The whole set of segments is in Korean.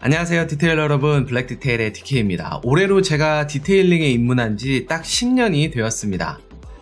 안녕하세요 디테일러 여러분, 블랙디테일의 DK입니다. 올해로 제가 디테일링에 입문한 지 딱 10년이 되었습니다.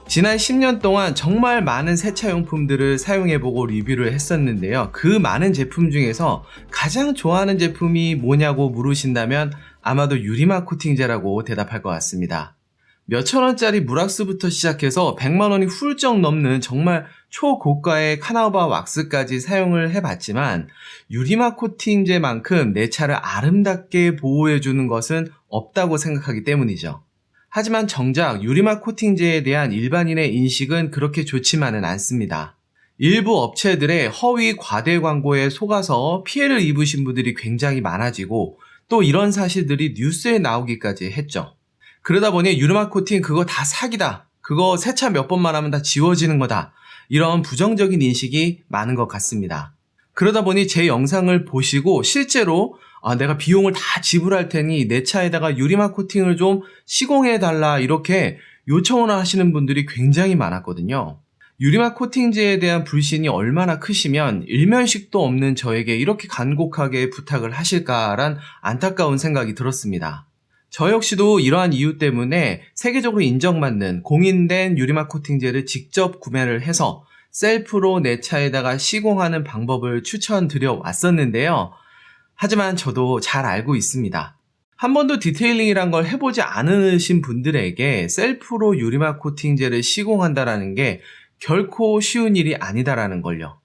지난 10년 동안 정말 많은 세차용품들을 사용해보고 리뷰를 했었는데요. 그 많은 제품 중에서 가장 좋아하는 제품이 뭐냐고 물으신다면 아마도 유리막 코팅제라고 대답할 것 같습니다. 몇천원짜리 무락스부터 시작해서 100만원이 훌쩍 넘는 정말 초고가의 카나우바 왁스까지 사용을 해봤지만 유리막 코팅제만큼 내 차를 아름답게 보호해주는 것은 없다고 생각하기 때문이죠. 하지만 정작 유리막 코팅제에 대한 일반인의 인식은 그렇게 좋지만은 않습니다. 일부 업체들의 허위 과대 광고에 속아서 피해를 입으신 분들이 굉장히 많아지고 또 이런 사실들이 뉴스에 나오기까지 했죠. 그러다 보니 유리막 코팅 그거 다 사기다, 그거 세차 몇 번만 하면 다 지워지는 거다, 이런 부정적인 인식이 많은 것 같습니다. 그러다 보니 제 영상을 보시고 실제로 내가 비용을 다 지불할 테니 내 차에다가 유리막 코팅을 좀 시공해달라 이렇게 요청을 하시는 분들이 굉장히 많았거든요. 유리막 코팅제에 대한 불신이 얼마나 크시면 일면식도 없는 저에게 이렇게 간곡하게 부탁을 하실까란 안타까운 생각이 들었습니다. 저 역시도 이러한 이유 때문에 세계적으로 인정받는 공인된 유리막 코팅제를 직접 구매를 해서 셀프로 내 차에다가 시공하는 방법을 추천드려 왔었는데요. 하지만 저도 잘 알고 있습니다. 한 번도 디테일링이란 걸 해보지 않으신 분들에게 셀프로 유리막 코팅제를 시공한다는 게 결코 쉬운 일이 아니다라는 걸요.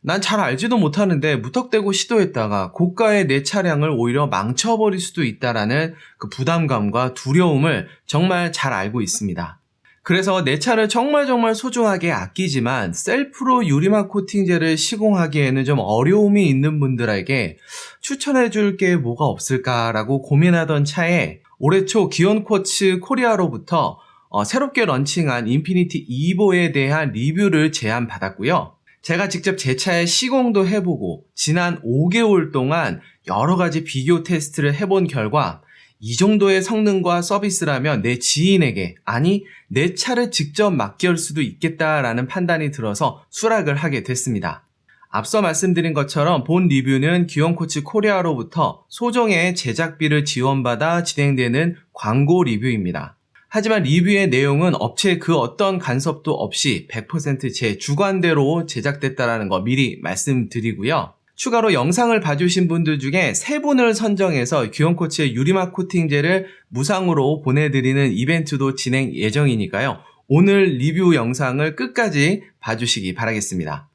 난 잘 알지도 못하는데 무턱대고 시도했다가 고가의 내 차량을 오히려 망쳐버릴 수도 있다라는 그 부담감과 두려움을 정말 잘 알고 있습니다. 그래서 내 차를 정말 소중하게 아끼지만 셀프로 유리막 코팅제를 시공하기에는 좀 어려움이 있는 분들에게 추천해줄 게 뭐가 없을까라고 고민하던 차에 올해 초 기온코츠 코리아로부터 새롭게 런칭한 인피니티 이보에 대한 리뷰를 제안받았고요. 제가 직접 제 차에 시공도 해보고 지난 5개월 동안 여러 가지 비교 테스트를 해본 결과 이 정도의 성능과 서비스라면 내 지인에게, 아니 내 차를 직접 맡길 수도 있겠다라는 판단이 들어서 수락을 하게 됐습니다. 앞서 말씀드린 것처럼 본 리뷰는 기온코츠 코리아로부터 소정의 제작비를 지원받아 진행되는 광고 리뷰입니다. 하지만 리뷰의 내용은 업체의 그 어떤 간섭도 없이 100% 제 주관대로 제작됐다는 거 미리 말씀드리고요. 추가로 영상을 봐주신 분들 중에 3분을 선정해서 기온코츠의 유리막 코팅제를 무상으로 보내드리는 이벤트도 진행 예정이니까요. 오늘 리뷰 영상을 끝까지 봐주시기 바라겠습니다.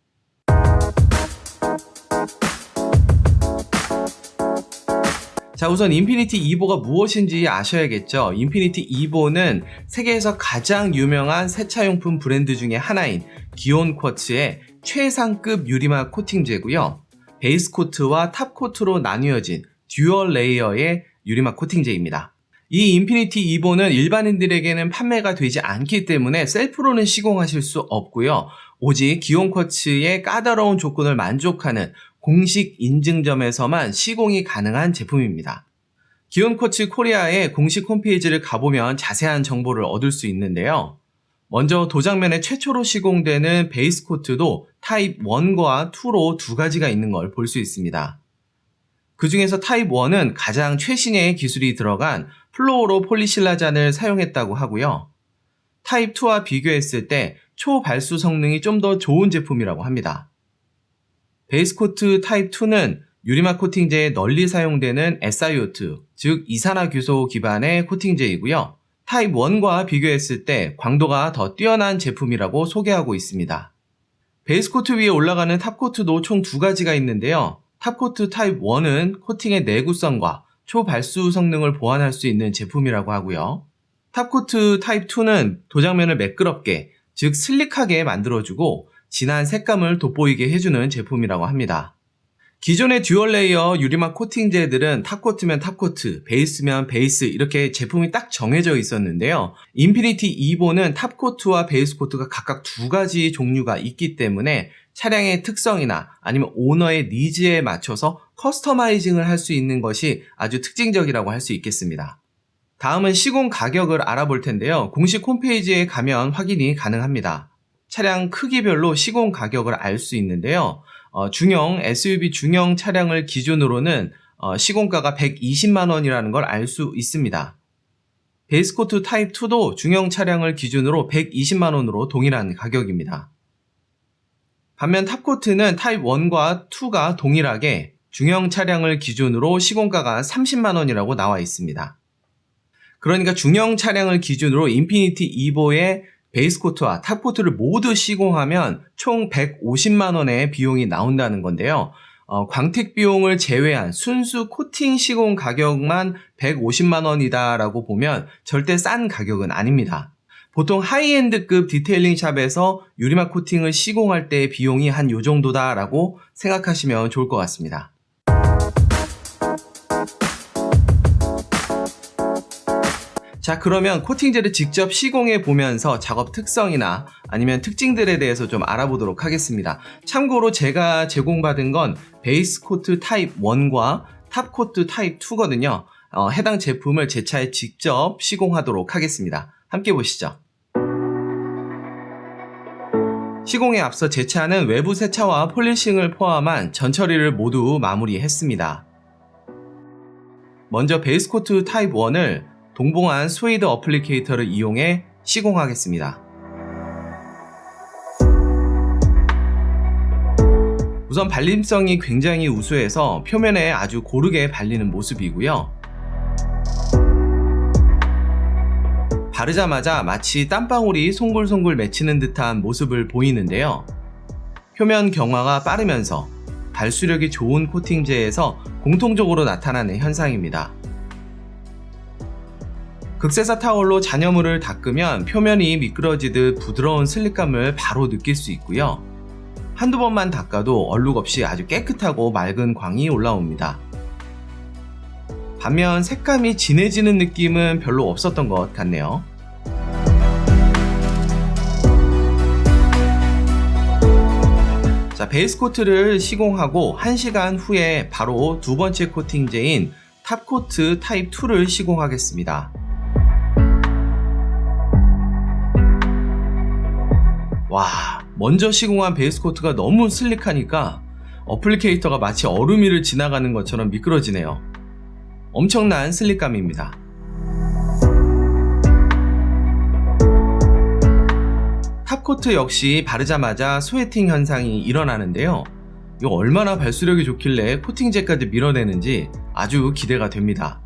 자, 우선 인피니티 이보가 무엇인지 아셔야겠죠. 인피니티 이보는 세계에서 가장 유명한 세차용품 브랜드 중에 하나인 기온코츠의 최상급 유리막 코팅제고요. 베이스 코트와 탑 코트로 나뉘어진 듀얼 레이어의 유리막 코팅제입니다. 이 인피니티 이보는 일반인들에게는 판매가 되지 않기 때문에 셀프로는 시공하실 수 없고요. 오직 기온코츠의 까다로운 조건을 만족하는 공식 인증점에서만 시공이 가능한 제품입니다. 기온코츠 코리아의 공식 홈페이지를 가보면 자세한 정보를 얻을 수 있는데요. 먼저 도장면에 최초로 시공되는 베이스 코트도 타입 1과 2로 두 가지가 있는 걸 볼 수 있습니다. 그 중에서 타입 1은 가장 최신의 기술이 들어간 플로로 폴리실라잔을 사용했다고 하고요. 타입 2와 비교했을 때 초발수 성능이 좀 더 좋은 제품이라고 합니다. 베이스 코트 타입 2는 유리막 코팅제에 널리 사용되는 SiO2, 즉 이산화규소 기반의 코팅제이고요. 타입 1과 비교했을 때 광도가 더 뛰어난 제품이라고 소개하고 있습니다. 베이스 코트 위에 올라가는 탑 코트도 총 두 가지가 있는데요. 탑 코트 타입 1은 코팅의 내구성과 초발수 성능을 보완할 수 있는 제품이라고 하고요. 탑 코트 타입 2는 도장면을 매끄럽게, 즉 슬릭하게 만들어주고 진한 색감을 돋보이게 해주는 제품이라고 합니다. 기존의 듀얼 레이어 유리막 코팅제들은 탑코트면 탑코트, 베이스면 베이스 이렇게 제품이 딱 정해져 있었는데요. 인피니티 이보는 탑코트와 베이스 코트가 각각 두 가지 종류가 있기 때문에 차량의 특성이나 아니면 오너의 니즈에 맞춰서 커스터마이징을 할 수 있는 것이 아주 특징적이라고 할 수 있겠습니다. 다음은 시공 가격을 알아볼 텐데요. 공식 홈페이지에 가면 확인이 가능합니다. 차량 크기별로 시공 가격을 알 수 있는데요. 중형, SUV 중형 차량을 기준으로는 시공가가 120만원이라는 걸 알 수 있습니다. 베이스코트 타입 2도 중형 차량을 기준으로 120만원으로 동일한 가격입니다. 반면 탑코트는 타입 1과 2가 동일하게 중형 차량을 기준으로 시공가가 30만원이라고 나와 있습니다. 그러니까 중형 차량을 기준으로 인피니티 이보의 베이스코트와 탑코트를 모두 시공하면 총 150만원의 비용이 나온다는 건데요. 광택 비용을 제외한 순수 코팅 시공 가격만 150만원이다 라고 보면 절대 싼 가격은 아닙니다. 보통 하이엔드급 디테일링 샵에서 유리막 코팅을 시공할 때의 비용이 한 요 정도다 라고 생각하시면 좋을 것 같습니다. 자, 그러면 코팅제를 직접 시공해 보면서 작업 특성이나 아니면 특징들에 대해서 좀 알아보도록 하겠습니다. 참고로 제가 제공받은 건 베이스코트 타입 1과 탑코트 타입 2거든요. 해당 제품을 제 차에 직접 시공하도록 하겠습니다. 함께 보시죠. 시공에 앞서 제 차는 외부 세차와 폴리싱을 포함한 전처리를 모두 마무리했습니다. 먼저 베이스코트 타입 1을 동봉한 스웨이드 어플리케이터를 이용해 시공하겠습니다. 우선 발림성이 굉장히 우수해서 표면에 아주 고르게 발리는 모습이고요. 바르자마자 마치 땀방울이 송글송글 맺히는 듯한 모습을 보이는데요. 표면 경화가 빠르면서 발수력이 좋은 코팅제에서 공통적으로 나타나는 현상입니다. 극세사 타월로 잔여물을 닦으면 표면이 미끄러지듯 부드러운 슬립감을 바로 느낄 수 있고요. 한두 번만 닦아도 얼룩 없이 아주 깨끗하고 맑은 광이 올라옵니다. 반면 색감이 진해지는 느낌은 별로 없었던 것 같네요. 자, 베이스코트를 시공하고 1시간 후에 바로 두 번째 코팅제인 탑코트 타입 2를 시공하겠습니다. 와, 먼저 시공한 베이스코트가 너무 슬릭하니까 어플리케이터가 마치 얼음 위를 지나가는 것처럼 미끄러지네요. 엄청난 슬릭감입니다. 탑코트 역시 바르자마자 스웨팅 현상이 일어나는데요. 이거 얼마나 발수력이 좋길래 코팅제까지 밀어내는지 아주 기대가 됩니다.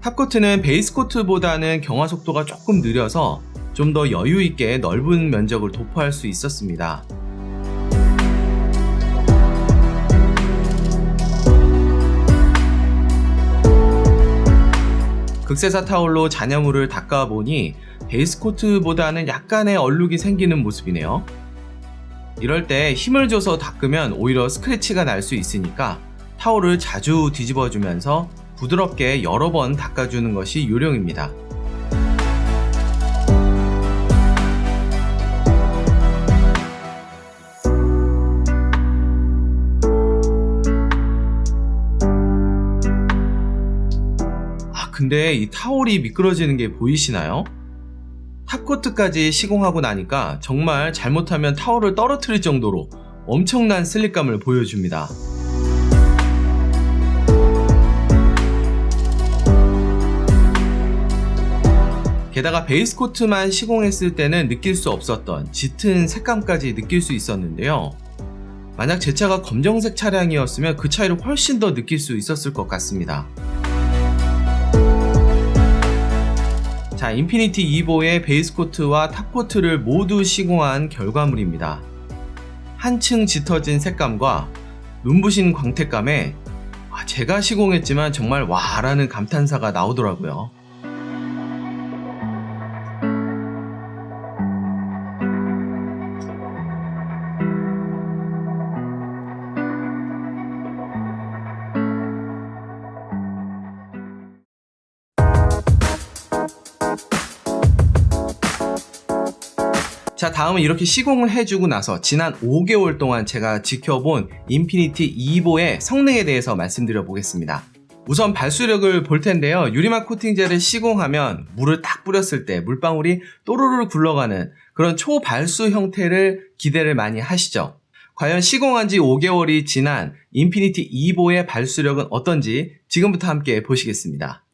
탑코트는 베이스코트보다는 경화 속도가 조금 느려서 좀 더 여유있게 넓은 면적을 도포할 수 있었습니다. 극세사 타올로 잔여물을 닦아보니 베이스코트보다는 약간의 얼룩이 생기는 모습이네요. 이럴 때 힘을 줘서 닦으면 오히려 스크래치가 날 수 있으니까 타올을 자주 뒤집어주면서 부드럽게 여러 번 닦아주는 것이 요령입니다. 근데 이 타올이 미끄러지는 게 보이시나요? 탑코트까지 시공하고 나니까 정말 잘못하면 타올을 떨어뜨릴 정도로 엄청난 슬립감을 보여줍니다. 게다가 베이스코트만 시공했을 때는 느낄 수 없었던 짙은 색감까지 느낄 수 있었는데요. 만약 제 차가 검정색 차량이었으면 그 차이를 훨씬 더 느낄 수 있었을 것 같습니다. 자, 인피니티 이보의 베이스코트와 탑코트를 모두 시공한 결과물입니다. 한층 짙어진 색감과 눈부신 광택감에 제가 시공했지만 정말 와라는 감탄사가 나오더라고요. 자, 다음은 이렇게 시공을 해주고 나서 지난 5개월 동안 제가 지켜본 인피니티 이보의 성능에 대해서 말씀드려 보겠습니다. 우선 발수력을 볼 텐데요. 유리막 코팅제를 시공하면 물을 딱 뿌렸을 때 물방울이 또르르 굴러가는 그런 초발수 형태를 기대를 많이 하시죠. 과연 시공한 지 5개월이 지난 인피니티 이보의 발수력은 어떤지 지금부터 함께 보시겠습니다.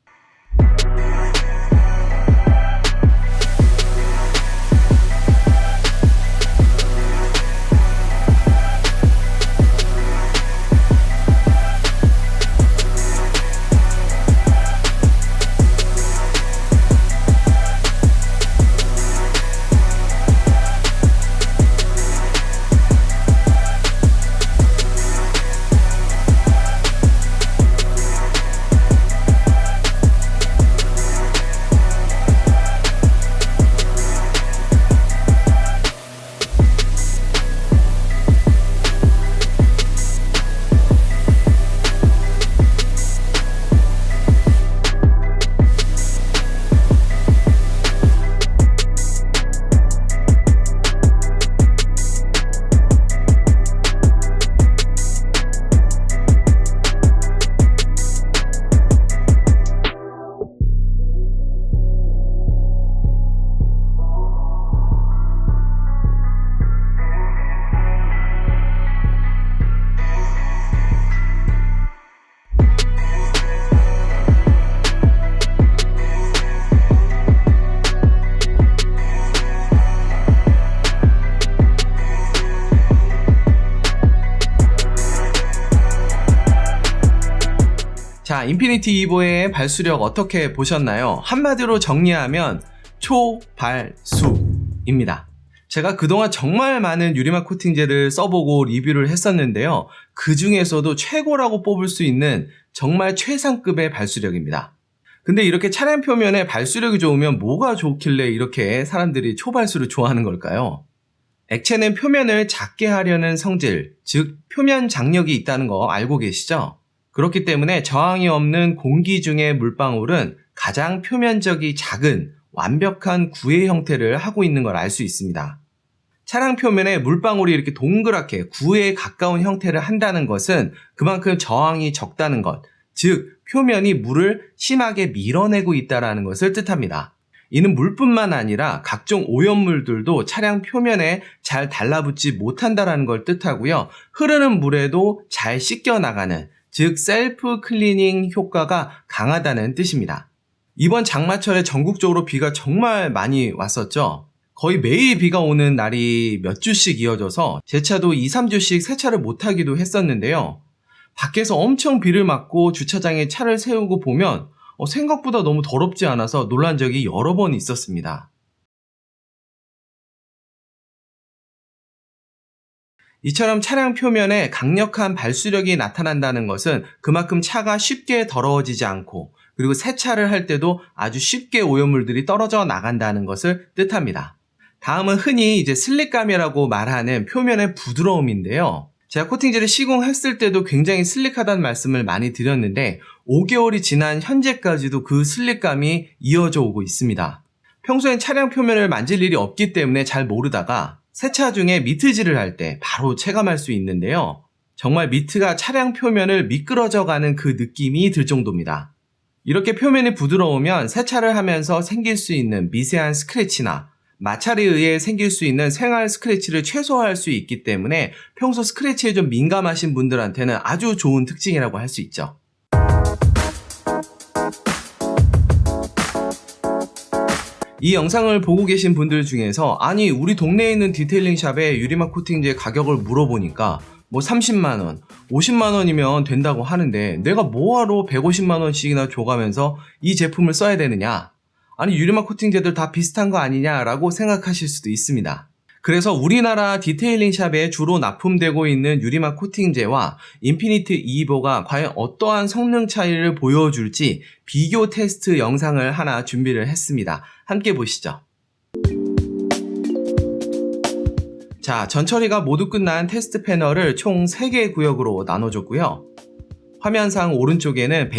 자, 인피니티 이보의 발수력 어떻게 보셨나요? 한마디로 정리하면 초발수입니다. 제가 그동안 정말 많은 유리막 코팅제를 써보고 리뷰를 했었는데요. 그 중에서도 최고라고 뽑을 수 있는 정말 최상급의 발수력입니다. 근데 이렇게 차량 표면에 발수력이 좋으면 뭐가 좋길래 이렇게 사람들이 초발수를 좋아하는 걸까요? 액체는 표면을 작게 하려는 성질, 즉 표면 장력이 있다는 거 알고 계시죠? 그렇기 때문에 저항이 없는 공기 중의 물방울은 가장 표면적이 작은 완벽한 구의 형태를 하고 있는 걸 알 수 있습니다. 차량 표면에 물방울이 이렇게 동그랗게 구에 가까운 형태를 한다는 것은 그만큼 저항이 적다는 것, 즉 표면이 물을 심하게 밀어내고 있다는 것을 뜻합니다. 이는 물뿐만 아니라 각종 오염물들도 차량 표면에 잘 달라붙지 못한다는 걸 뜻하고요. 흐르는 물에도 잘 씻겨나가는, 즉 셀프 클리닝 효과가 강하다는 뜻입니다. 이번 장마철에 전국적으로 비가 정말 많이 왔었죠. 거의 매일 비가 오는 날이 몇 주씩 이어져서 제 차도 2, 3주씩 세차를 못하기도 했었는데요. 밖에서 엄청 비를 맞고 주차장에 차를 세우고 보면 생각보다 너무 더럽지 않아서 놀란 적이 여러 번 있었습니다. 이처럼 차량 표면에 강력한 발수력이 나타난다는 것은 그만큼 차가 쉽게 더러워지지 않고, 그리고 세차를 할 때도 아주 쉽게 오염물들이 떨어져 나간다는 것을 뜻합니다. 다음은 흔히 이제 슬릭감이라고 말하는 표면의 부드러움인데요. 제가 코팅제를 시공했을 때도 굉장히 슬릭하다는 말씀을 많이 드렸는데 5개월이 지난 현재까지도 그 슬릭감이 이어져 오고 있습니다. 평소엔 차량 표면을 만질 일이 없기 때문에 잘 모르다가 세차 중에 미트질을 할 때 바로 체감할 수 있는데요. 정말 미트가 차량 표면을 미끄러져가는 그 느낌이 들 정도입니다. 이렇게 표면이 부드러우면 세차를 하면서 생길 수 있는 미세한 스크래치나 마찰에 의해 생길 수 있는 생활 스크래치를 최소화할 수 있기 때문에 평소 스크래치에 좀 민감하신 분들한테는 아주 좋은 특징이라고 할 수 있죠. 이 영상을 보고 계신 분들 중에서 아니 우리 동네에 있는 디테일링 샵에 유리막 코팅제 가격을 물어보니까 뭐 30만원, 50만원이면 된다고 하는데 내가 뭐하러 150만원씩이나 줘가면서 이 제품을 써야 되느냐? 아니 유리막 코팅제들 다 비슷한 거 아니냐라고 생각하실 수도 있습니다. 그래서 우리나라 디테일링 샵에 주로 납품되고 있는 유리막 코팅제와 인피니티 이보가 과연 어떠한 성능 차이를 보여줄지 비교 테스트 영상을 하나 준비를 했습니다. 함께 보시죠. 자, 전처리가 모두 끝난 테스트 패널을 총 3개 구역으로 나눠줬고요. 화면상 오른쪽에는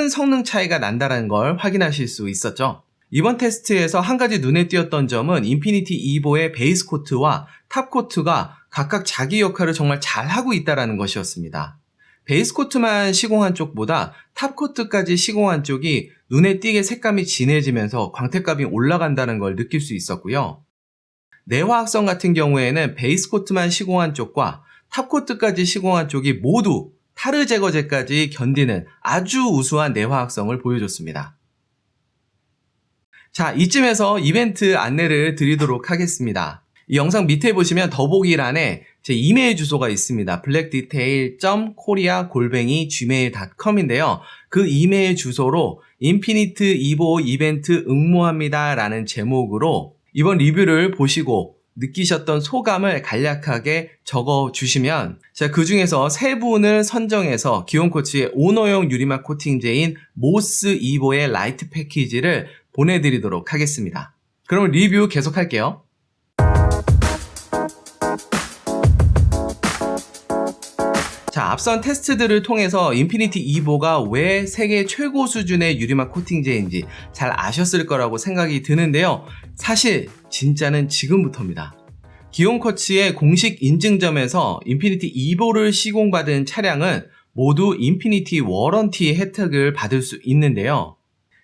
큰 성능 차이가 난다는 걸 확인하실 수 있었죠. 이번 테스트에서 한 가지 눈에 띄었던 점은 인피니티 이보의 베이스 코트와 탑 코트가 각각 자기 역할을 정말 잘하고 있다는 것이었습니다. 베이스 코트만 시공한 쪽보다 탑 코트까지 시공한 쪽이 눈에 띄게 색감이 진해지면서 광택감이 올라간다는 걸 느낄 수 있었고요. 내화학성 같은 경우에는 베이스 코트만 시공한 쪽과 탑 코트까지 시공한 쪽이 모두 타르 제거제까지 견디는 아주 우수한 내화학성을 보여줬습니다. 자, 이쯤에서 이벤트 안내를 드리도록 하겠습니다. 이 영상 밑에 보시면 더보기란에 제 이메일 주소가 있습니다. blackdetail.korea@gmail.com인데요. 그 이메일 주소로 인피니트 이보 이벤트 응모합니다 라는 제목으로 이번 리뷰를 보시고 느끼셨던 소감을 간략하게 적어주시면 제가 그 중에서 3분을 선정해서 기온코치의 오너용 유리막 코팅제인 모스 이보의 라이트 패키지를 보내드리도록 하겠습니다. 그럼 리뷰 계속할게요. 자, 앞선 테스트들을 통해서 인피니티 이보가 왜 세계 최고 수준의 유리막 코팅제인지 잘 아셨을 거라고 생각이 드는데요. 사실 진짜는 지금부터입니다. 기온커치의 공식 인증점에서 인피니티 이보를 시공받은 차량은 모두 인피니티 워런티 혜택을 받을 수 있는데요.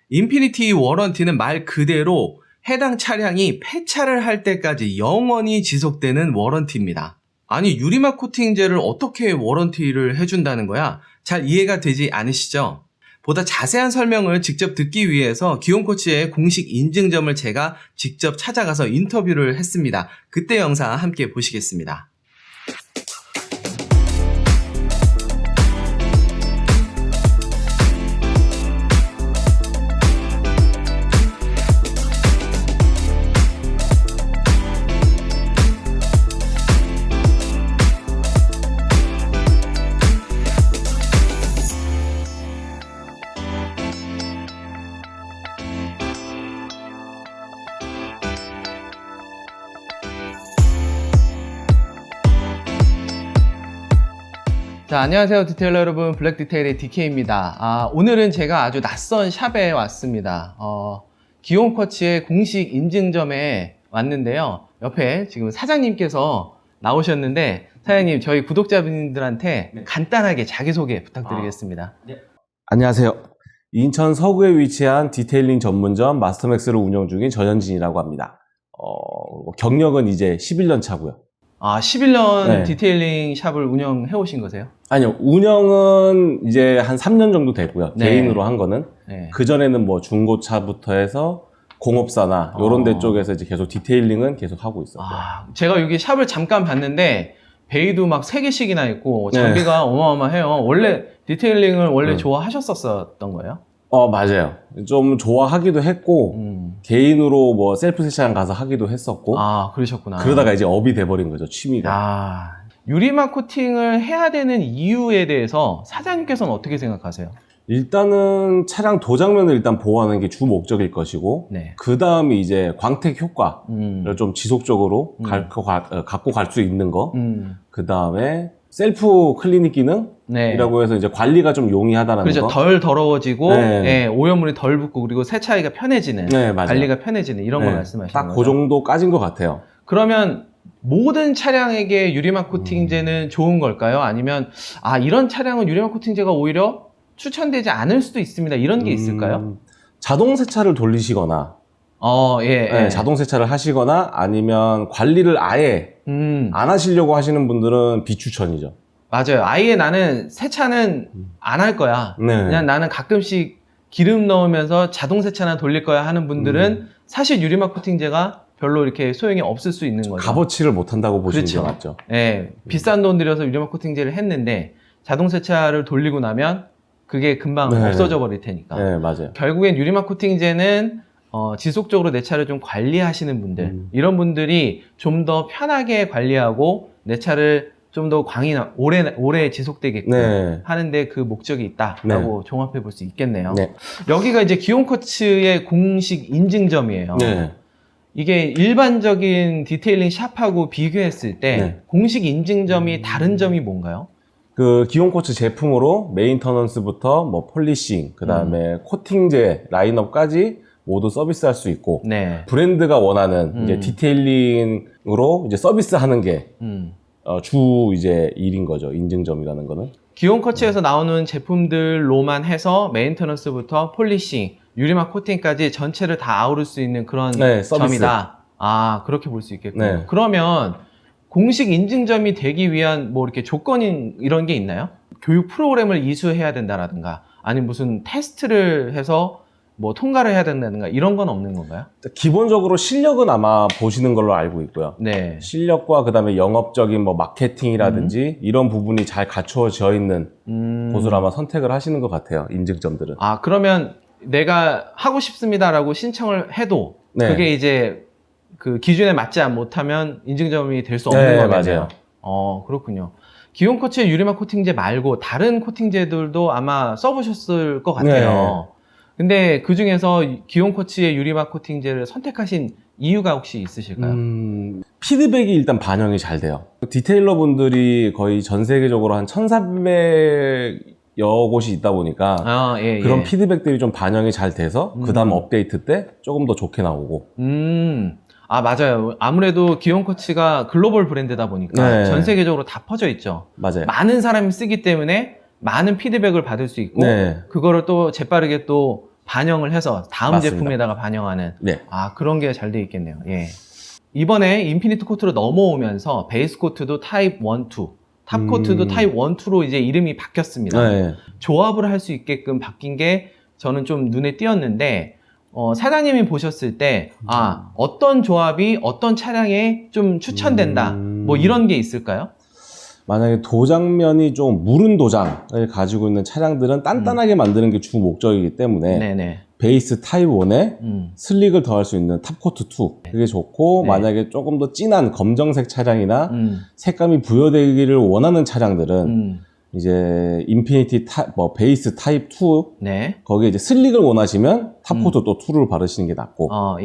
인피니티 워런티는 말 그대로 해당 차량이 폐차를 할 때까지 영원히 지속되는 워런티입니다. 아니, 유리막 코팅제를 어떻게 워런티를 해준다는 거야? 잘 이해가 되지 않으시죠? 보다 자세한 설명을 직접 듣기 위해서 기온코치의 공식 인증점을 제가 직접 찾아가서 인터뷰를 했습니다. 그때 영상 함께 보시겠습니다. 자, 안녕하세요 디테일러 여러분, 블랙디테일의 DK입니다. 오늘은 제가 아주 낯선 샵에 왔습니다. 기온커치의 공식 인증점에 왔는데요. 옆에 지금 사장님께서 나오셨는데, 사장님 저희 구독자분들한테 간단하게 자기소개 부탁드리겠습니다. 네. 안녕하세요. 인천 서구에 위치한 디테일링 전문점 마스터맥스를 운영 중인 전현진이라고 합니다. 경력은 이제 11년 차고요. 11년 네. 디테일링 샵을 운영해 오신 거세요? 아니요, 운영은 이제 한 3년 정도 되고요. 네. 개인으로 한 거는. 네. 그전에는 뭐 중고차부터 해서 공업사나 이런 데 쪽에서 이제 계속 디테일링은 계속 하고 있었어요. 제가 여기 샵을 잠깐 봤는데 베이도 막 3개씩이나 있고 장비가 네. 어마어마해요. 원래 디테일링을 원래 좋아하셨었던 거예요? 맞아요. 좀 좋아하기도 했고 개인으로 뭐 셀프 세차장 가서 하기도 했었고. 그러셨구나. 그러다가 이제 업이 돼버린 거죠, 취미가. 유리막 코팅을 해야 되는 이유에 대해서 사장님께서는 어떻게 생각하세요? 일단은 차량 도장면을 일단 보호하는 게 주 목적일 것이고, 네. 그 다음에 이제 광택 효과를 좀 지속적으로 갖고 갈 수 있는 거, 그 다음에 셀프 클리닉 기능이라고 해서 이제 관리가 좀 용이하다는 그렇죠. 거. 덜 더러워지고, 네. 오염물이 덜 붙고, 그리고 세차하기가 편해지는, 네, 맞아요. 관리가 편해지는 이런 걸 말씀하시는 거죠. 딱 그 정도까지인 것 같아요. 그러면 모든 차량에게 유리막 코팅제는 좋은 걸까요? 아니면 이런 차량은 유리막 코팅제가 오히려 추천되지 않을 수도 있습니다. 이런 게 있을까요? 자동 세차를 돌리시거나, 네, 자동 세차를 하시거나 아니면 관리를 아예 안 하시려고 하시는 분들은 비추천이죠. 맞아요. 아예 나는 세차는 안 할 거야. 네. 그냥 나는 가끔씩 기름 넣으면서 자동 세차나 돌릴 거야 하는 분들은 사실 유리막 코팅제가 별로 이렇게 소용이 없을 수 있는 거죠. 값어치를 못 한다고 보시는 게 맞죠. 네, 비싼 돈 들여서 유리막 코팅제를 했는데 자동 세차를 돌리고 나면 그게 금방 없어져 버릴 테니까. 네, 맞아요. 결국엔 유리막 코팅제는 지속적으로 내 차를 좀 관리하시는 분들, 이런 분들이 좀 더 편하게 관리하고 내 차를 좀 더 오래 지속되게끔 하는데 그 목적이 있다라고 종합해 볼 수 있겠네요. 네. 여기가 이제 기온커츠의 공식 인증점이에요. 네. 이게 일반적인 디테일링 샵하고 비교했을 때 공식 인증점이 다른 점이 뭔가요? 그 기온코츠 제품으로 메인터넌스부터 뭐 폴리싱, 그 다음에 코팅제 라인업까지 모두 서비스할 수 있고, 네. 브랜드가 원하는 이제 디테일링으로 이제 서비스하는 게 주 이제 일인 거죠. 인증점이라는 거는. 기온커츠에서 나오는 제품들로만 해서 메인터넌스부터 폴리싱, 유리막 코팅까지 전체를 다 아우를 수 있는 그런 네, 서비스. 점이다. 아, 그렇게 볼 수 있겠군요. 네. 그러면 공식 인증점이 되기 위한 뭐 이렇게 조건인 이런 게 있나요? 교육 프로그램을 이수해야 된다라든가, 아니면 무슨 테스트를 해서 뭐 통과를 해야 된다든가 이런 건 없는 건가요? 기본적으로 실력은 아마 보시는 걸로 알고 있고요. 네. 실력과 그다음에 영업적인 뭐 마케팅이라든지 이런 부분이 잘 갖추어져 있는 곳을 아마 선택을 하시는 것 같아요. 인증점들은. 아, 그러면 내가 하고 싶습니다라고 신청을 해도 네. 그게 이제 그 기준에 맞지 못하면 인증점이 될 수 없는 네, 거겠네요. 맞아요. 그렇군요. 기온코츠의 유리막 코팅제 말고 다른 코팅제들도 아마 써보셨을 것 같아요. 근데 그 중에서 기온코츠의 유리막 코팅제를 선택하신 이유가 혹시 있으실까요? 피드백이 일단 반영이 잘 돼요. 디테일러 분들이 거의 전 세계적으로 한 1,400여 곳이 있다 보니까 그런 피드백들이 좀 반영이 잘 돼서 그 다음 업데이트 때 조금 더 좋게 나오고. 아, 맞아요. 아무래도 기온코츠가 글로벌 브랜드다 보니까 전 세계적으로 다 퍼져 있죠. 맞아요. 많은 사람이 쓰기 때문에 많은 피드백을 받을 수 있고 그거를 또 재빠르게 또 반영을 해서 다음 맞습니다. 제품에다가 반영하는 네. 아, 그런 게 잘 돼 있겠네요. 예. 이번에 인피니트 코트로 넘어오면서 베이스 코트도 타입 1, 2, 탑 코트도 타입 1, 2로 이제 이름이 바뀌었습니다. 조합을 할 수 있게끔 바뀐 게 저는 좀 눈에 띄었는데 사장님이 보셨을 때 어떤 조합이 어떤 차량에 좀 추천된다 뭐 이런 게 있을까요? 만약에 도장면이 좀 무른 도장을 가지고 있는 차량들은 단단하게 만드는 게 주 목적이기 때문에 베이스 타입 1에 슬릭을 더할 수 있는 탑코트 2 그게 좋고 만약에 조금 더 진한 검정색 차량이나 색감이 부여되기를 원하는 차량들은 이제 인피니티 베이스 타입 2 거기에 이제 슬릭을 원하시면 탑코트 또 2를 바르시는 게 낫고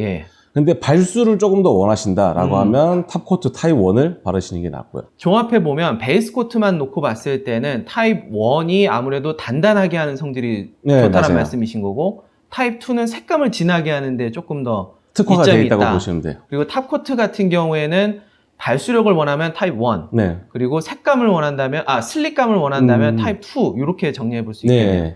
근데 발수를 조금 더 원하신다라고 하면 탑코트 타입 1을 바르시는 게 낫고요. 종합해보면 베이스 코트만 놓고 봤을 때는 타입 1이 아무래도 단단하게 하는 성질이 좋다는 맞아요. 말씀이신 거고 타입 2는 색감을 진하게 하는데 조금 더 특화가 이점이 되어 있다고 있다. 보시면 돼요. 그리고 탑코트 같은 경우에는 발수력을 원하면 타입 1 그리고 색감을 원한다면 슬릭감을 원한다면 타입 2 이렇게 정리해 볼 수 있겠네요.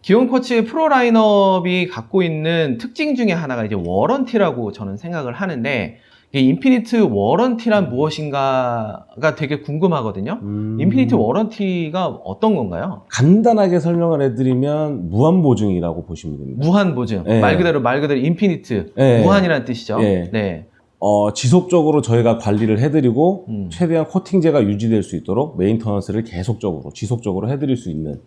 기온코츠의 프로 라인업이 갖고 있는 특징 중에 하나가 이제 워런티라고 저는 생각을 하는데 이게 인피니트 워런티란 무엇인가가 되게 궁금하거든요. 인피니트 워런티가 어떤 건가요? 간단하게 설명을 해드리면 무한보증이라고 보시면 됩니다. 무한보증. 말 그대로 인피니트. 무한이라는 뜻이죠. 지속적으로 저희가 관리를 해드리고 최대한 코팅제가 유지될 수 있도록 메인터넌스를 계속적으로 지속적으로 해드릴 수 있는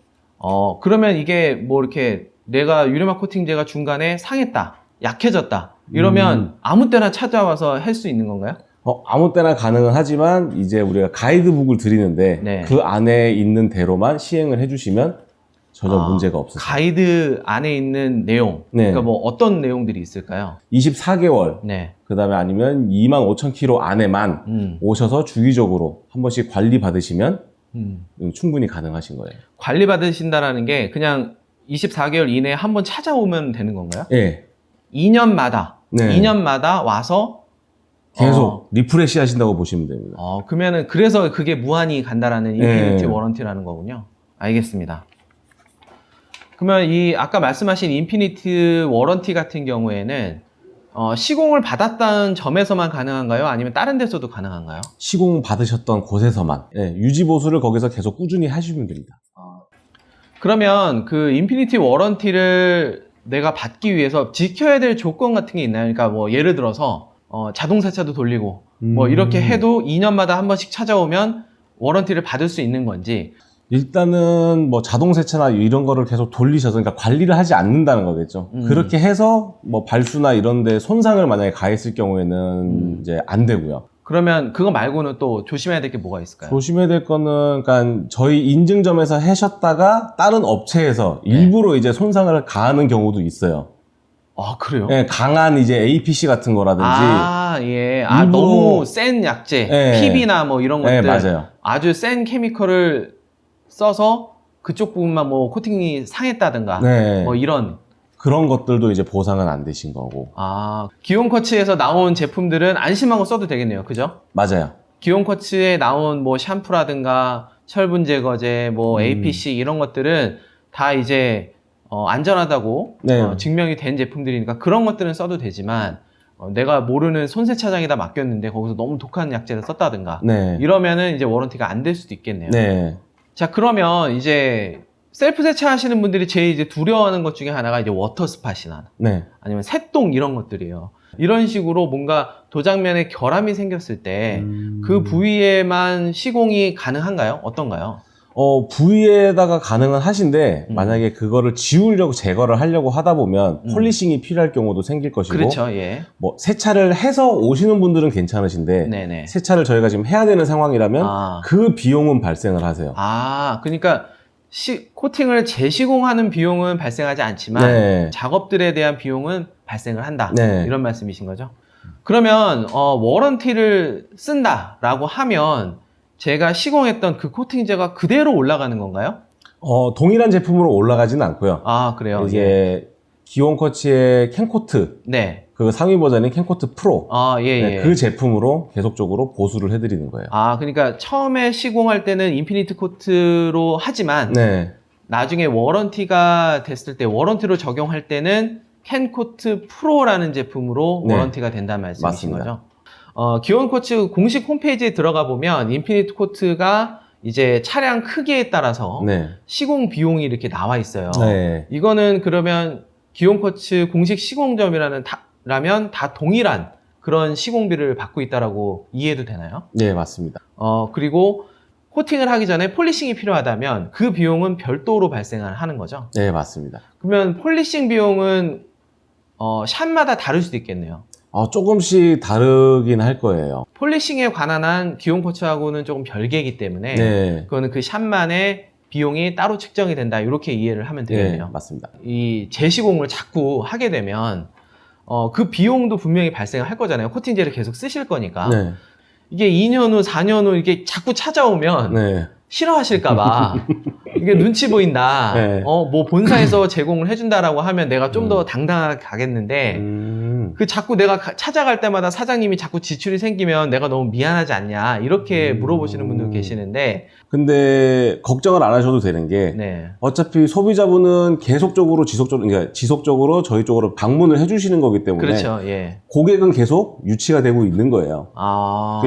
그러면 이게 뭐 이렇게 내가 유리막 코팅제가 중간에 상했다, 약해졌다 이러면 아무 때나 찾아와서 할 수 있는 건가요? 아무 때나 가능은 하지만 이제 우리가 가이드북을 드리는데 그 안에 있는 대로만 시행을 해주시면 전혀 문제가 없어요. 가이드 안에 있는 내용, 그러니까 뭐 어떤 내용들이 있을까요? 24개월, 그 다음에 아니면 25,000km 안에만 오셔서 주기적으로 한 번씩 관리 받으시면 충분히 가능하신 거예요. 관리 받으신다라는 게 그냥 24개월 이내에 한 번 찾아오면 되는 건가요? 2년마다 와서 계속 리프레시 하신다고 보시면 됩니다. 그러면은 그래서 그게 무한히 간다라는 인피니티 워런티라는 거군요. 알겠습니다. 그러면 이 아까 말씀하신 인피니티 워런티 같은 경우에는 시공을 받았다는 점에서만 가능한가요? 아니면 다른 데서도 가능한가요? 시공 받으셨던 곳에서만 유지 보수를 거기서 계속 꾸준히 하시면 됩니다. 그러면 그 인피니티 워런티를 내가 받기 위해서 지켜야 될 조건 같은 게 있나요? 그러니까 뭐 예를 들어서 자동 세차도 돌리고 뭐 이렇게 해도 2년마다 한 번씩 찾아오면 워런티를 받을 수 있는 건지. 일단은 뭐 자동 세차나 이런 거를 계속 돌리셔서 그러니까 관리를 하지 않는다는 거겠죠. 그렇게 해서 뭐 발수나 이런 데 손상을 만약에 가했을 경우에는 이제 안 되고요. 그러면 그거 말고는 또 조심해야 될 게 뭐가 있을까요? 조심해야 될 거는 그러니까 저희 인증점에서 하셨다가 다른 업체에서 일부러 이제 손상을 가하는 경우도 있어요. 그래요? 강한 이제 APC 같은 거라든지 일부러 너무 센 약재, PB나 뭐 이런 것들 맞아요. 아주 센 케미컬을 써서 그쪽 부분만 뭐 코팅이 상했다든가 네. 뭐 이런 그런 것들도 이제 보상은 안 되신 거고. 아, 기온커츠에서 나온 제품들은 안심하고 써도 되겠네요. 그죠? 맞아요. 기온커츠에 나온 뭐 샴푸라든가 철분 제거제, 뭐 APC 이런 것들은 다 이제 안전하다고 네. 증명이 된 제품들이니까 그런 것들은 써도 되지만 내가 모르는 손세차장에다 맡겼는데 거기서 너무 독한 약재를 썼다든가 네. 이러면은 이제 워런티가 안 될 수도 있겠네요. 네. 자, 그러면 이제 셀프 세차 하시는 분들이 제일 이제 두려워하는 것 중에 하나가 이제 워터 스팟이나 네. 아니면 새똥 이런 것들이에요. 이런 식으로 뭔가 도장면에 결함이 생겼을 때 그 부위에만 시공이 가능한가요? 어떤가요? 부위에다가 가능은 하신데 만약에 그거를 지우려고 제거를 하려고 하다 보면 폴리싱이 필요할 경우도 생길 것이고 그렇죠. 예. 뭐 세차를 해서 오시는 분들은 괜찮으신데 네네. 세차를 저희가 지금 해야 되는 상황이라면 그 비용은 발생을 하세요. 아, 그러니까 코팅을 재시공하는 비용은 발생하지 않지만 네. 작업들에 대한 비용은 발생을 한다. 네. 이런 말씀이신 거죠? 그러면 워런티를 쓴다라고 하면 제가 시공했던 그 코팅제가 그대로 올라가는 건가요? 동일한 제품으로 올라가지는 않고요. 아, 그래요? 이게 예. 기온커치의 캔코트 네. 그 상위 버전인 캔코트 프로 아, 예, 네, 예. 그 제품으로 계속적으로 보수를 해드리는 거예요. 아, 그러니까 처음에 시공할 때는 인피니트 코트로 하지만 네. 나중에 워런티가 됐을 때 워런티로 적용할 때는 캔코트 프로라는 제품으로 네. 워런티가 된다는 말씀이신 맞습니다. 거죠? 기온코츠 공식 홈페이지에 들어가 보면 인피니트 코트가 이제 차량 크기에 따라서 네. 시공 비용이 이렇게 나와 있어요. 네. 이거는 그러면 기온코츠 공식 시공점이라면 다 동일한 그런 시공비를 받고 있다라고 이해해도 되나요? 네, 맞습니다. 그리고 코팅을 하기 전에 폴리싱이 필요하다면 그 비용은 별도로 발생을 하는 거죠? 네, 맞습니다. 그러면 폴리싱 비용은 샵마다 다를 수도 있겠네요. 조금씩 다르긴 할 거예요. 폴리싱에 관한 한 기온코츠하고는 조금 별개이기 때문에 네. 그거는 그 샵만의 비용이 따로 측정이 된다 이렇게 이해를 하면 되겠네요. 네, 맞습니다. 이 재시공을 자꾸 하게 되면 그 비용도 분명히 발생을 할 거잖아요. 코팅제를 계속 쓰실 거니까. 네. 이게 2년 후, 4년 후 이게 자꾸 찾아오면 네. 싫어하실까봐 이게 눈치 보인다. 네. 뭐 본사에서 제공을 해준다라고 하면 내가 좀 더 당당하게 가겠는데 그 자꾸 내가 찾아갈 때마다 사장님이 자꾸 지출이 생기면 내가 너무 미안하지 않냐 이렇게 물어보시는 분도 계시는데 근데 걱정을 안 하셔도 되는 게 네. 어차피 소비자분은 계속적으로 그러니까 지속적으로 저희 쪽으로 방문을 해주시는 거기 때문에 그렇죠. 예. 고객은 계속 유치가 되고 있는 거예요.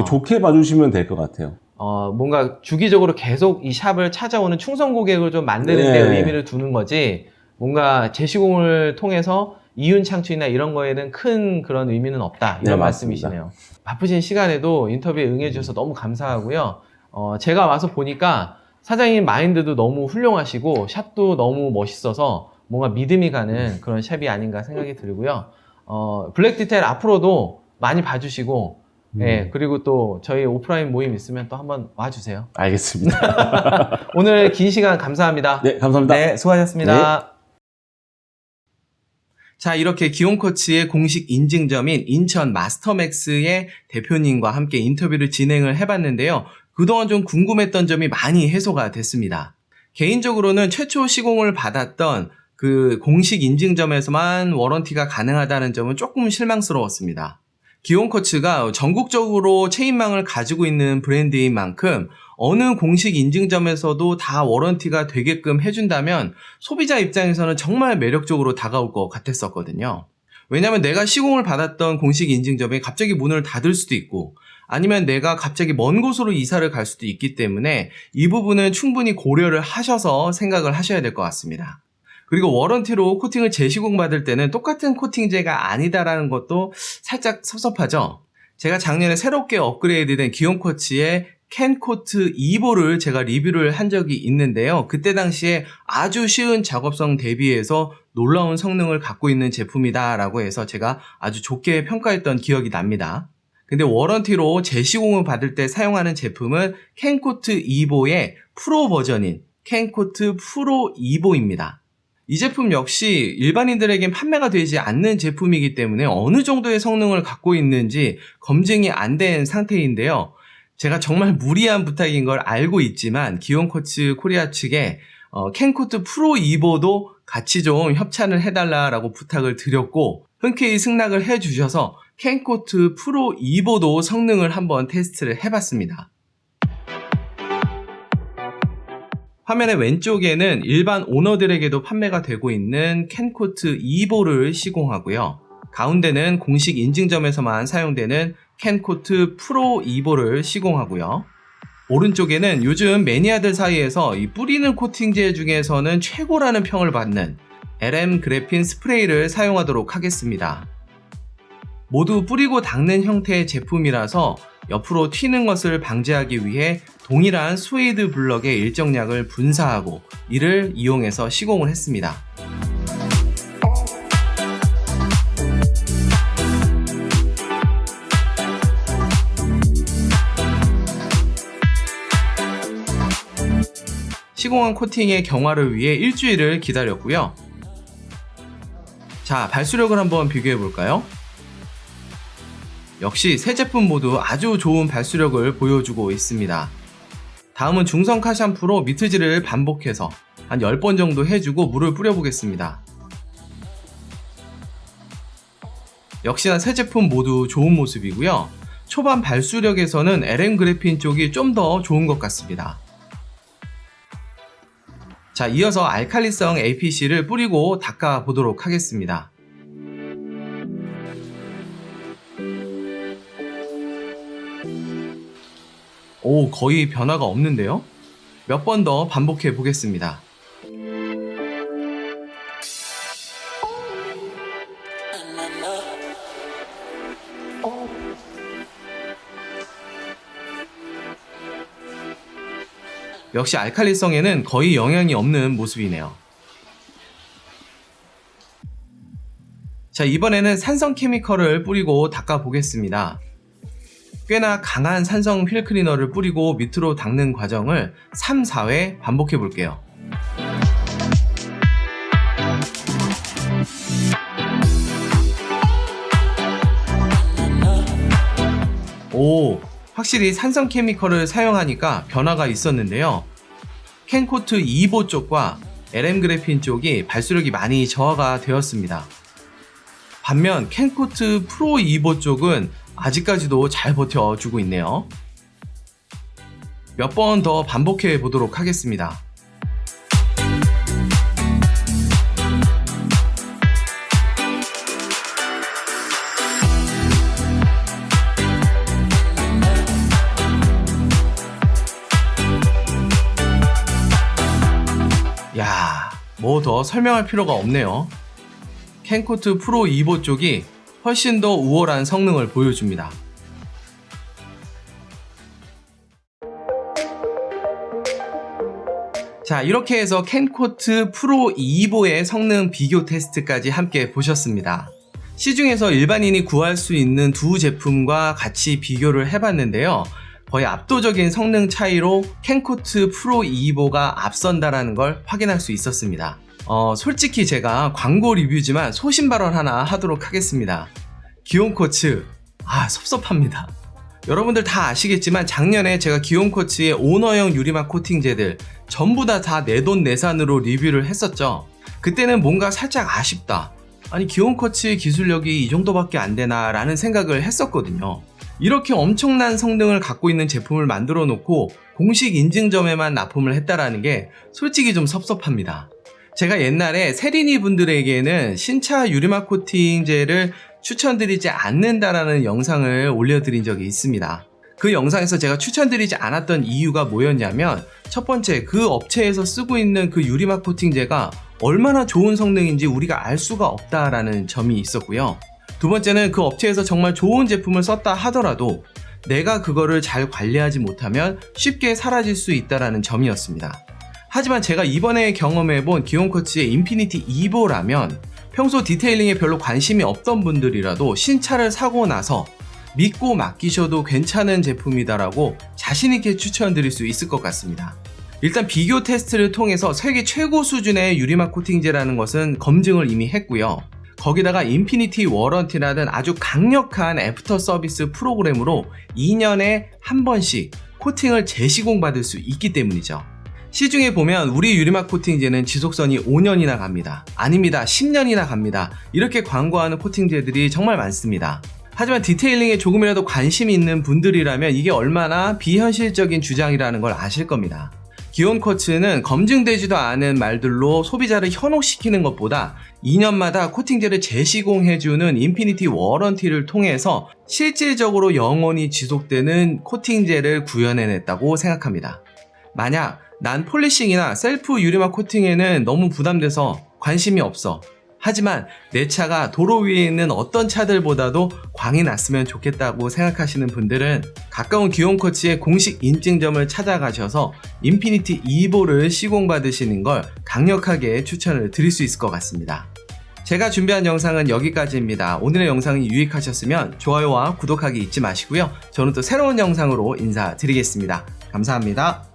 좋게 봐주시면 될 것 같아요. 뭔가 주기적으로 계속 이 샵을 찾아오는 충성 고객을 좀 만드는 데 네. 의미를 두는 거지 뭔가 재시공을 통해서 이윤 창출이나 이런 거에는 큰 그런 의미는 없다 이런 네, 말씀이시네요. 바쁘신 시간에도 인터뷰에 응해주셔서 너무 감사하고요. 제가 와서 보니까 사장님 마인드도 너무 훌륭하시고 샵도 너무 멋있어서 뭔가 믿음이 가는 그런 샵이 아닌가 생각이 들고요. 블랙 디테일 앞으로도 많이 봐주시고 네, 그리고 또 저희 오프라인 모임 있으면 또 한번 와주세요. 알겠습니다. 오늘 긴 시간 감사합니다. 네, 감사합니다. 네, 수고하셨습니다. 네. 자, 이렇게 기온코츠의 공식 인증점인 인천 마스터맥스의 대표님과 함께 인터뷰를 진행을 해봤는데요. 그동안 좀 궁금했던 점이 많이 해소가 됐습니다. 개인적으로는 최초 시공을 받았던 그 공식 인증점에서만 워런티가 가능하다는 점은 조금 실망스러웠습니다. 기온코츠가 전국적으로 체인망을 가지고 있는 브랜드인 만큼 어느 공식 인증점에서도 다 워런티가 되게끔 해준다면 소비자 입장에서는 정말 매력적으로 다가올 것 같았었거든요. 왜냐면 내가 시공을 받았던 공식 인증점이 갑자기 문을 닫을 수도 있고 아니면 내가 갑자기 먼 곳으로 이사를 갈 수도 있기 때문에 이 부분은 충분히 고려를 하셔서 생각을 하셔야 될 것 같습니다. 그리고 워런티로 코팅을 재시공 받을 때는 똑같은 코팅제가 아니다라는 것도 살짝 섭섭하죠. 제가 작년에 새롭게 업그레이드된 기온코츠의 캔코트 2보를 제가 리뷰를 한 적이 있는데요. 그때 당시에 아주 쉬운 작업성 대비해서 놀라운 성능을 갖고 있는 제품이다 라고 해서 제가 아주 좋게 평가했던 기억이 납니다. 근데 워런티로 재시공을 받을 때 사용하는 제품은 캔코트 2보의 프로 버전인 캔코트 프로 2보입니다. 이 제품 역시 일반인들에겐 판매가 되지 않는 제품이기 때문에 어느 정도의 성능을 갖고 있는지 검증이 안 된 상태인데요. 제가 정말 무리한 부탁인 걸 알고 있지만 기온코트 코리아 측에 캔코트 프로 2보도 같이 좀 협찬을 해달라고 부탁을 드렸고 흔쾌히 승낙을 해주셔서 캔코트 프로 2보도 성능을 한번 테스트를 해봤습니다. 화면의 왼쪽에는 일반 오너들에게도 판매가 되고 있는 캔코트 2보를 시공하고요. 가운데는 공식 인증점에서만 사용되는 캔코트 프로 2보를 시공하고요. 오른쪽에는 요즘 매니아들 사이에서 이 뿌리는 코팅제 중에서는 최고라는 평을 받는 LM 그래핀 스프레이를 사용하도록 하겠습니다. 모두 뿌리고 닦는 형태의 제품이라서 옆으로 튀는 것을 방지하기 위해 동일한 스웨이드 블럭의 일정량을 분사하고 이를 이용해서 시공을 했습니다. 시공한 코팅의 경화를 위해 일주일을 기다렸고요. 자, 발수력을 한번 비교해 볼까요? 역시 세 제품 모두 아주 좋은 발수력을 보여주고 있습니다. 다음은 중성카 샴푸로 미트질을 반복해서 한 10번 정도 해주고 물을 뿌려보겠습니다. 역시나 세 제품 모두 좋은 모습이고요. 초반 발수력에서는 LM 그래핀 쪽이 좀 더 좋은 것 같습니다. 자, 이어서 알칼리성 APC를 뿌리고 닦아 보도록 하겠습니다. 오, 거의 변화가 없는데요? 몇 번 더 반복해 보겠습니다. 역시 알칼리성에는 거의 영향이 없는 모습이네요. 자, 이번에는 산성 케미컬을 뿌리고 닦아 보겠습니다. 꽤나 강한 산성 휠 클리너를 뿌리고 밑으로 닦는 과정을 3, 4회 반복해 볼게요. 오, 확실히 산성 케미컬을 사용하니까 변화가 있었는데요. 캔코트 2보 쪽과 LM 그래핀 쪽이 발수력이 많이 저하가 되었습니다. 반면 캔코트 프로 2보 쪽은 아직까지도 잘 버텨주고 있네요. 몇 번 더 반복해 보도록 하겠습니다. 야, 뭐 더 설명할 필요가 없네요. 캔코트 프로 2보 쪽이 훨씬 더 우월한 성능을 보여줍니다. 자, 이렇게 해서 캔코트 프로 2보의 성능 비교 테스트까지 함께 보셨습니다. 시중에서 일반인이 구할 수 있는 두 제품과 같이 비교를 해봤는데요. 거의 압도적인 성능 차이로 캔코트 프로 2보가 앞선다라는 걸 확인할 수 있었습니다. 솔직히 제가 광고 리뷰지만 소신 발언 하나 하도록 하겠습니다. 기온코츠, 섭섭합니다. 여러분들 다 아시겠지만 작년에 제가 기온코츠의 오너형 유리막 코팅제들 전부 다 내돈내산으로 리뷰를 했었죠. 그때는 뭔가 살짝 아쉽다. 아니, 기온코츠의 기술력이 이 정도밖에 안 되나 라는 생각을 했었거든요. 이렇게 엄청난 성능을 갖고 있는 제품을 만들어 놓고 공식 인증점에만 납품을 했다라는 게 솔직히 좀 섭섭합니다. 제가 옛날에 세린이 분들에게는 신차 유리막 코팅제를 추천드리지 않는다라는 영상을 올려드린 적이 있습니다. 그 영상에서 제가 추천드리지 않았던 이유가 뭐였냐면, 첫 번째, 그 업체에서 쓰고 있는 그 유리막 코팅제가 얼마나 좋은 성능인지 우리가 알 수가 없다라는 점이 있었고요. 두 번째는 그 업체에서 정말 좋은 제품을 썼다 하더라도 내가 그거를 잘 관리하지 못하면 쉽게 사라질 수 있다라는 점이었습니다. 하지만 제가 이번에 경험해본 기온코츠의 인피니티 2보라면 평소 디테일링에 별로 관심이 없던 분들이라도 신차를 사고 나서 믿고 맡기셔도 괜찮은 제품이다라고 자신있게 추천드릴 수 있을 것 같습니다. 일단 비교 테스트를 통해서 세계 최고 수준의 유리막 코팅제라는 것은 검증을 이미 했고요. 거기다가 인피니티 워런티라는 아주 강력한 애프터 서비스 프로그램으로 2년에 한 번씩 코팅을 재시공 받을 수 있기 때문이죠. 시중에 보면 우리 유리막 코팅제는 지속선이 5년이나 갑니다. 아닙니다. 10년이나 갑니다. 이렇게 광고하는 코팅제들이 정말 많습니다. 하지만 디테일링에 조금이라도 관심이 있는 분들이라면 이게 얼마나 비현실적인 주장이라는 걸 아실 겁니다. 기온코츠는 검증되지도 않은 말들로 소비자를 현혹시키는 것보다 2년마다 코팅제를 재시공해주는 인피니티 워런티를 통해서 실질적으로 영원히 지속되는 코팅제를 구현해냈다고 생각합니다. 만약 난 폴리싱이나 셀프 유리막 코팅에는 너무 부담돼서 관심이 없어. 하지만 내 차가 도로 위에 있는 어떤 차들보다도 광이 났으면 좋겠다고 생각하시는 분들은 가까운 기온코츠의 공식 인증점을 찾아가셔서 인피니티 EVO를 시공받으시는 걸 강력하게 추천을 드릴 수 있을 것 같습니다. 제가 준비한 영상은 여기까지입니다. 오늘의 영상이 유익하셨으면 좋아요와 구독하기 잊지 마시고요. 저는 또 새로운 영상으로 인사드리겠습니다. 감사합니다.